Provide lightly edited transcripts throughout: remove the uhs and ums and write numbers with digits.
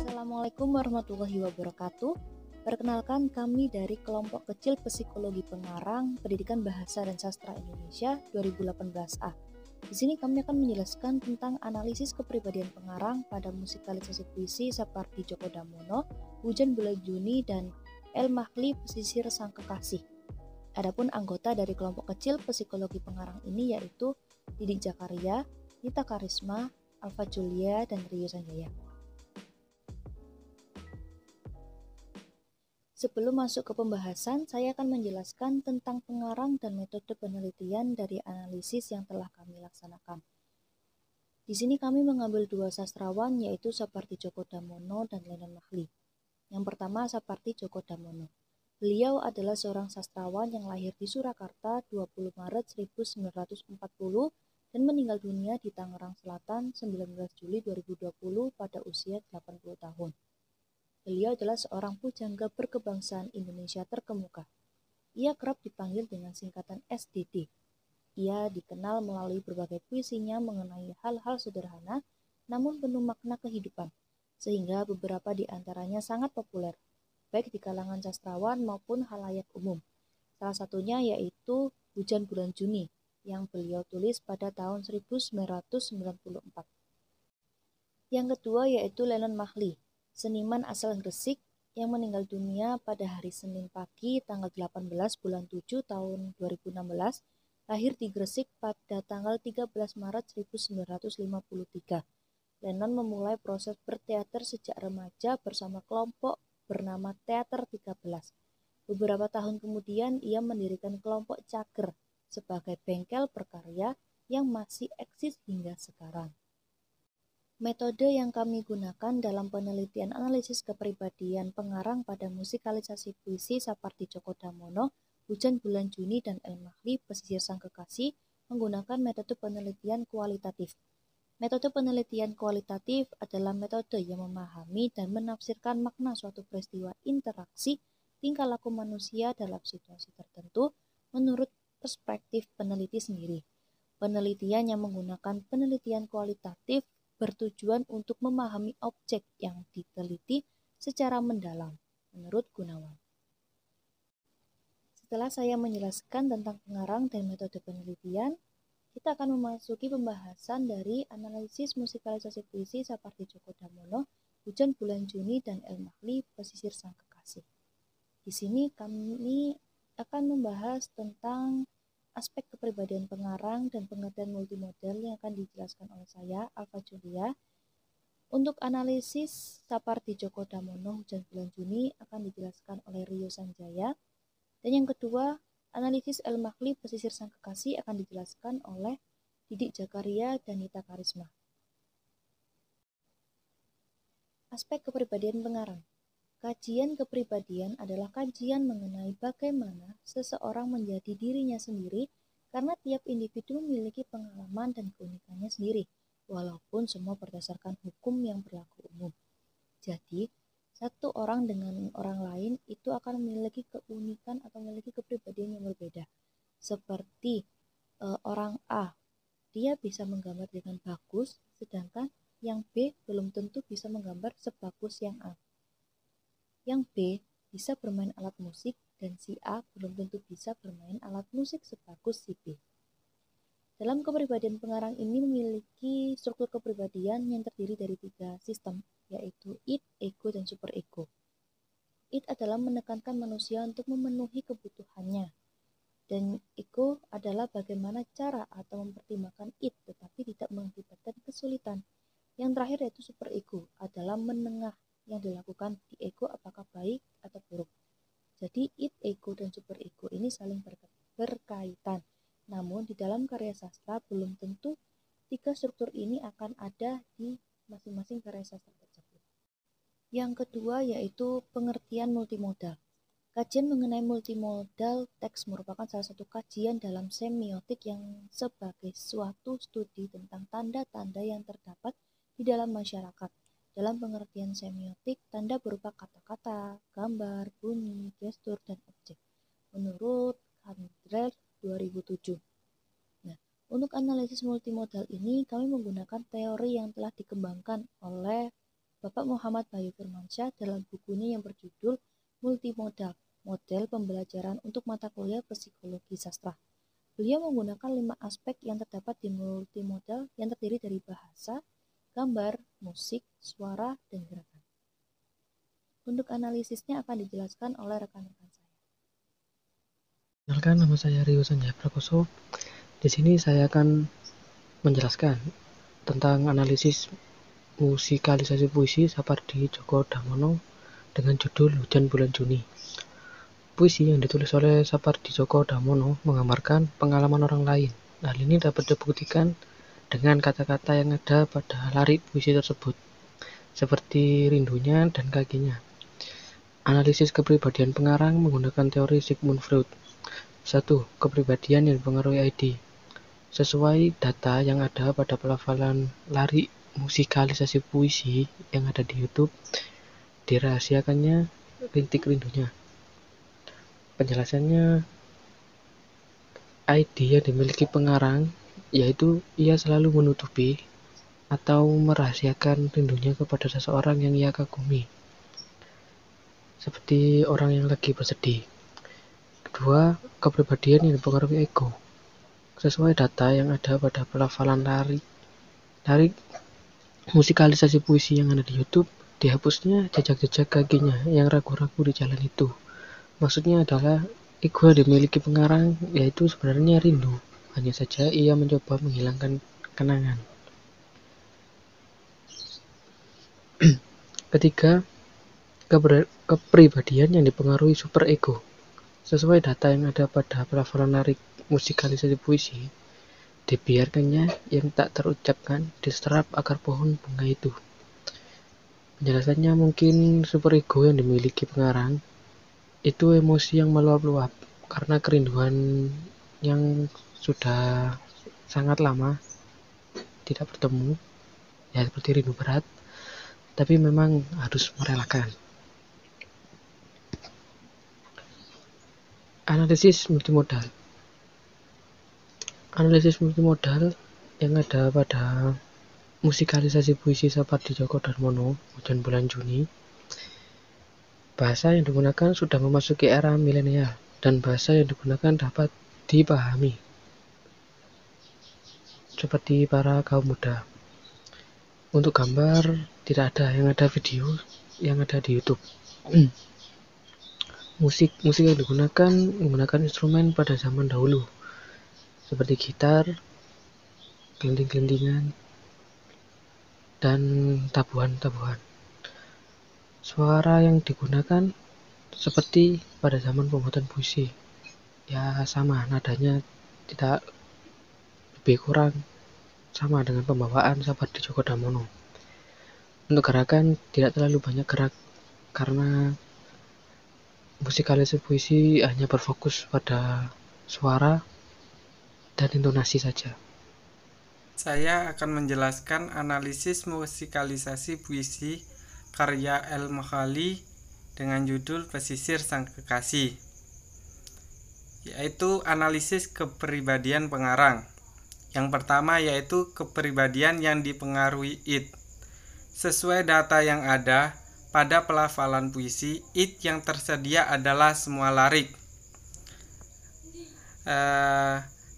Assalamualaikum warahmatullahi wabarakatuh. Perkenalkan, kami dari kelompok kecil Psikologi Pengarang Pendidikan Bahasa dan Sastra Indonesia 2018A. Di sini kami akan menjelaskan tentang analisis kepribadian pengarang pada musikalisasi puisi Sapardi Djoko Damono, Hujan Bulan Juni, dan El Mahli Pesisir Sang Kekasih. Adapun anggota dari kelompok kecil Psikologi Pengarang ini yaitu Didik Jakaria, Nita Karisma, Alfa Julia, dan Rio Sanjaya. Sebelum masuk ke pembahasan, saya akan menjelaskan tentang pengarang dan metode penelitian dari analisis yang telah kami laksanakan. Di sini kami mengambil dua sastrawan, yaitu Sapardi Djoko Damono dan Lenon Mahli. Yang pertama, Sapardi Djoko Damono. Beliau adalah seorang sastrawan yang lahir di Surakarta 20 Maret 1940 dan meninggal dunia di Tangerang Selatan 19 Juli 2020 pada usia 80 tahun. Beliau adalah seorang pujangga berkebangsaan Indonesia terkemuka. Ia kerap dipanggil dengan singkatan SDD. Ia dikenal melalui berbagai puisinya mengenai hal-hal sederhana namun penuh makna kehidupan, sehingga beberapa di antaranya sangat populer, baik di kalangan sastrawan maupun halayak umum. Salah satunya yaitu Hujan Bulan Juni, yang beliau tulis pada tahun 1994. Yang kedua yaitu Lenon Mahli, seniman asal Gresik yang meninggal dunia pada hari Senin pagi tanggal 18 bulan 7 tahun 2016, lahir di Gresik pada tanggal 13 Maret 1953. Lenon memulai proses berteater sejak remaja bersama kelompok bernama Teater 13. Beberapa tahun kemudian ia mendirikan kelompok Cager sebagai bengkel berkarya yang masih eksis hingga sekarang. Metode yang kami gunakan dalam penelitian analisis kepribadian pengarang pada musikalisasi puisi Sapardi Djoko Damono, Hujan Bulan Juni, dan El Mahli Pesisir Sang Kekasih menggunakan metode penelitian kualitatif. Metode penelitian kualitatif adalah metode yang memahami dan menafsirkan makna suatu peristiwa interaksi tingkah laku manusia dalam situasi tertentu menurut perspektif peneliti sendiri. Penelitian yang menggunakan penelitian kualitatif bertujuan untuk memahami objek yang diteliti secara mendalam, menurut Gunawan. Setelah saya menjelaskan tentang pengarang dan metode penelitian, kita akan memasuki pembahasan dari analisis musikalisasi puisi Sapardi Djoko Damono, Hujan Bulan Juni, dan El Mahli Pesisir Sang Kekasih. Di sini kami akan membahas tentang aspek kepribadian pengarang dan pengertian multimodal yang akan dijelaskan oleh saya, Alfa Julia. Untuk analisis Sapardi Djoko Damono Hujan Bulan Juni akan dijelaskan oleh Rio Sanjaya. Dan yang kedua, analisis El Mahli Pesisir Sang Kekasih akan dijelaskan oleh Didik Jakaria dan Nita Karisma. Aspek kepribadian pengarang. Kajian kepribadian adalah kajian mengenai bagaimana seseorang menjadi dirinya sendiri karena tiap individu memiliki pengalaman dan keunikannya sendiri, walaupun semua berdasarkan hukum yang berlaku umum. Jadi, satu orang dengan orang lain itu akan memiliki keunikan atau memiliki kepribadian yang berbeda. Seperti orang A, dia bisa menggambar dengan bagus, sedangkan yang B belum tentu bisa menggambar sebagus yang A. Yang B bisa bermain alat musik dan si A belum tentu bisa bermain alat musik sebagus si B. Dalam kepribadian pengarang ini memiliki struktur kepribadian yang terdiri dari 3 sistem, yaitu id, ego, dan superego. Id adalah menekankan manusia untuk memenuhi kebutuhannya, dan ego adalah bagaimana cara atau mempertimbangkan id tetapi tidak mengakibatkan kesulitan. Yang terakhir yaitu superego adalah menengah yang dilakukan di ego apakah baik atau buruk. Jadi id, ego, dan superego ini saling berkaitan. Namun di dalam karya sastra belum tentu 3 struktur ini akan ada di masing-masing karya sastra tersebut. Yang kedua yaitu pengertian multimodal. Kajian mengenai multimodal teks merupakan salah satu kajian dalam semiotik yang sebagai suatu studi tentang tanda-tanda yang terdapat di dalam masyarakat. Dalam pengertian semiotik, tanda berupa kata-kata, gambar, bunyi, gestur, dan objek. Menurut Kandrel 2007. Nah, Untuk analisis multimodal ini, kami menggunakan teori yang telah dikembangkan oleh Bapak Muhammad Bayu Firmansyah dalam bukunya yang berjudul Multimodal, Model Pembelajaran untuk Mata Kuliah Psikologi Sastra. Beliau menggunakan 5 aspek yang terdapat di multimodal yang terdiri dari bahasa, gambar, musik, suara, dan gerakan. Untuk analisisnya akan dijelaskan oleh rekan-rekan saya. Kenalkan, nama saya Rio Sanjaya Prakoso. Di sini saya akan menjelaskan tentang analisis musikalisasi puisi Sapardi Djoko Damono dengan judul Hujan Bulan Juni. Puisi yang ditulis oleh Sapardi Djoko Damono menggambarkan pengalaman orang lain. Hal ini dapat dibuktikan dengan kata-kata yang ada pada larik puisi tersebut, seperti rindunya dan kakinya. Analisis kepribadian pengarang menggunakan teori Sigmund Freud. 1. Kepribadian yang dipengaruhi ID. Sesuai data yang ada pada pelafalan larik musikalisasi puisi yang ada di YouTube, dirahasiakannya rintik rindunya. Penjelasannya, ID yang dimiliki pengarang yaitu ia selalu menutupi atau merahasiakan rindunya kepada seseorang yang ia kagumi, seperti orang yang lagi bersedih. Kedua, kepribadian yang dipengaruhi ego. Sesuai data yang ada pada pelafalan larik musikalisasi puisi yang ada di YouTube, dihapusnya jejak-jejak kakinya yang ragu-ragu di jalan itu. Maksudnya adalah ego yang dimiliki pengarang yaitu sebenarnya rindu, hanya saja ia mencoba menghilangkan kenangan. Ketiga, kepribadian yang dipengaruhi superego. Sesuai data yang ada pada pelafalan larik musikalisasi puisi, dibiarkannya yang tak terucapkan diserap akar pohon bunga itu. Penjelasannya, mungkin superego yang dimiliki pengarang itu emosi yang meluap-luap karena kerinduan yang sudah sangat lama tidak bertemu, ya seperti rindu berat, tapi memang harus merelakan. Analisis multimodal. Analisis multimodal yang ada pada musikalisasi puisi Sapardi Djoko Damono, Hujan Bulan Juni. Bahasa yang digunakan sudah memasuki era milenial dan bahasa yang digunakan dapat dipahami seperti para kaum muda. Untuk gambar tidak ada, yang ada video yang ada di YouTube. Musik yang digunakan menggunakan instrumen pada zaman dahulu seperti gitar, gelenting-gelentingan, dan tabuhan-tabuhan. Suara yang digunakan seperti pada zaman pembuatan puisi, ya sama, nadanya tidak lebih kurang sama dengan pembawaan Sapardi Djoko Damono. Untuk gerakan tidak terlalu banyak gerak karena musikalisasi puisi hanya berfokus pada suara dan intonasi saja. Saya akan menjelaskan analisis musikalisasi puisi karya El-Makhali dengan judul Pesisir Sang Kekasih, yaitu analisis kepribadian pengarang. Yang pertama yaitu kepribadian yang dipengaruhi id. Sesuai data yang ada pada pelafalan puisi, id yang tersedia adalah semua larik.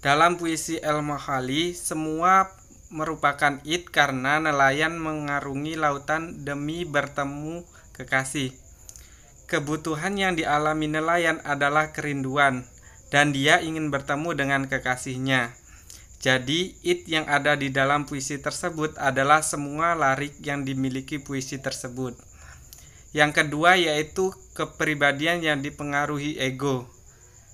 Dalam puisi El-Makhali, semua merupakan id karena nelayan mengarungi lautan demi bertemu kekasih. Kebutuhan yang dialami nelayan adalah kerinduan, dan dia ingin bertemu dengan kekasihnya. Jadi, id yang ada di dalam puisi tersebut adalah semua larik yang dimiliki puisi tersebut. Yang kedua yaitu kepribadian yang dipengaruhi ego.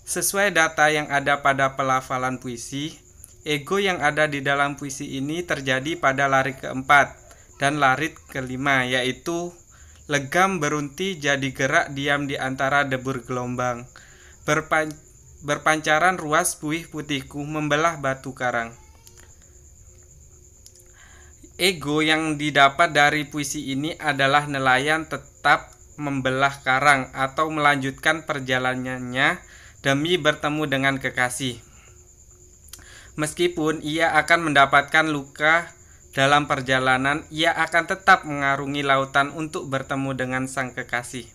Sesuai data yang ada pada pelafalan puisi, ego yang ada di dalam puisi ini terjadi pada larik keempat dan larik kelima, yaitu legam berunti jadi gerak diam di antara debur gelombang. Berpancaran ruas buih putihku membelah batu karang. Ego yang didapat dari puisi ini adalah nelayan tetap membelah karang atau melanjutkan perjalanannya demi bertemu dengan kekasih. Meskipun ia akan mendapatkan luka dalam perjalanan, ia akan tetap mengarungi lautan untuk bertemu dengan sang kekasih.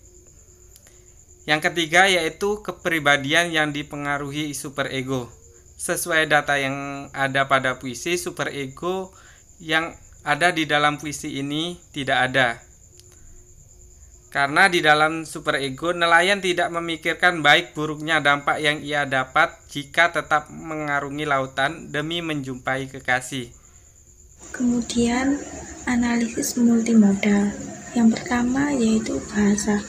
Yang ketiga yaitu kepribadian yang dipengaruhi superego. Sesuai data yang ada pada puisi, superego yang ada di dalam puisi ini tidak ada. Karena di dalam superego, nelayan tidak memikirkan baik buruknya dampak yang ia dapat jika tetap mengarungi lautan demi menjumpai kekasih. Kemudian, analisis multimodal. Yang pertama yaitu bahasa.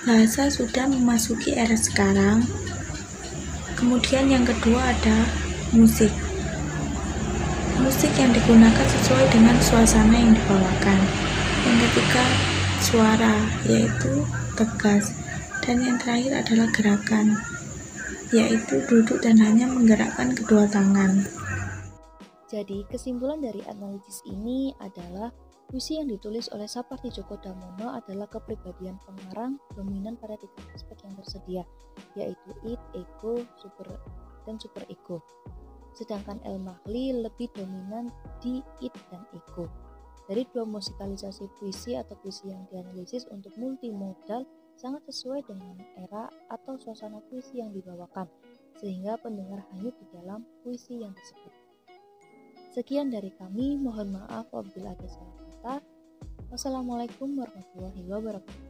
Bahasa sudah memasuki era sekarang. Kemudian yang kedua ada musik. Musik yang digunakan sesuai dengan suasana yang dibawakan. Yang ketiga, suara, yaitu tegas. Dan yang terakhir adalah gerakan, yaitu duduk dan hanya menggerakkan kedua tangan. Jadi, kesimpulan dari analisis ini adalah puisi yang ditulis oleh Sapardi Djoko Damono adalah kepribadian pengarang dominan pada 3 aspek yang tersedia, yaitu id, ego, dan superego. Sedangkan El-Mahli lebih dominan di id dan ego. Dari 2 musikalisasi puisi atau puisi yang dianalisis untuk multimodal sangat sesuai dengan era atau suasana puisi yang dibawakan, sehingga pendengar hanyut di dalam puisi yang tersebut. Sekian dari kami, mohon maaf apabila ada salah kata. Wassalamualaikum warahmatullahi wabarakatuh.